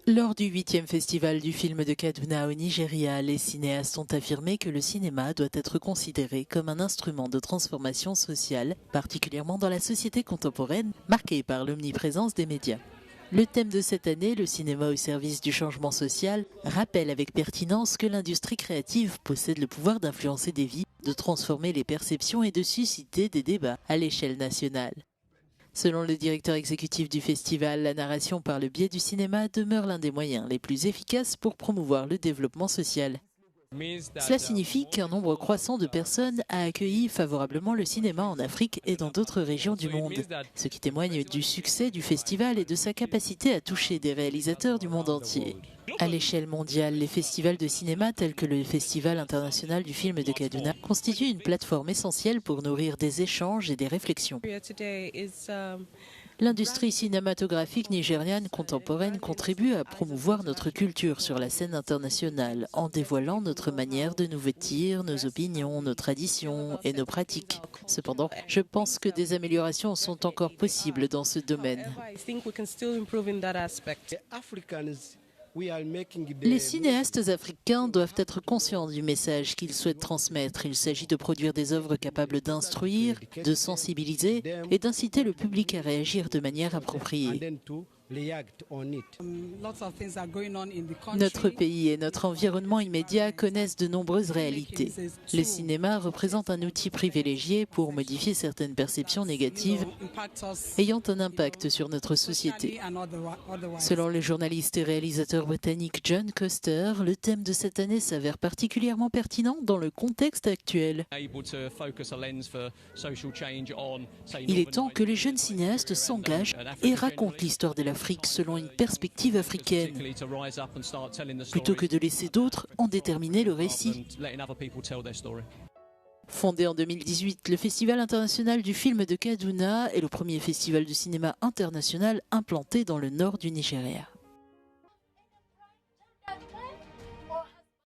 Lors du 8e festival du film de Kaduna au Nigeria, les cinéastes ont affirmé que le cinéma doit être considéré comme un instrument de transformation sociale, particulièrement dans la société contemporaine, marquée par l'omniprésence des médias. Le thème de cette année, le cinéma au service du changement social, rappelle avec pertinence que l'industrie créative possède le pouvoir d'influencer des vies, de transformer les perceptions et de susciter des débats à l'échelle nationale. Selon le directeur exécutif du festival, la narration par le biais du cinéma demeure l'un des moyens les plus efficaces pour promouvoir le développement social. Cela signifie qu'un nombre croissant de personnes a accueilli favorablement le cinéma en Afrique et dans d'autres régions du monde, ce qui témoigne du succès du festival et de sa capacité à toucher des réalisateurs du monde entier. À l'échelle mondiale, les festivals de cinéma tels que le Festival international du film de Kaduna constituent une plateforme essentielle pour nourrir des échanges et des réflexions. L'industrie cinématographique nigériane contemporaine contribue à promouvoir notre culture sur la scène internationale en dévoilant notre manière de nous vêtir, nos opinions, nos traditions et nos pratiques. Cependant, je pense que des améliorations sont encore possibles dans ce domaine. Les cinéastes africains doivent être conscients du message qu'ils souhaitent transmettre. Il s'agit de produire des œuvres capables d'instruire, de sensibiliser et d'inciter le public à réagir de manière appropriée. Notre pays et notre environnement immédiat connaissent de nombreuses réalités. Le cinéma représente un outil privilégié pour modifier certaines perceptions négatives ayant un impact sur notre société. Selon le journaliste et réalisateur britannique John Coster, le thème de cette année s'avère particulièrement pertinent dans le contexte actuel. Il est temps que les jeunes cinéastes s'engagent et racontent l'histoire de l'Afrique selon une perspective africaine, plutôt que de laisser d'autres en déterminer le récit. Fondé en 2018, le Festival international du film de Kaduna est le premier festival de cinéma international implanté dans le nord du Nigeria.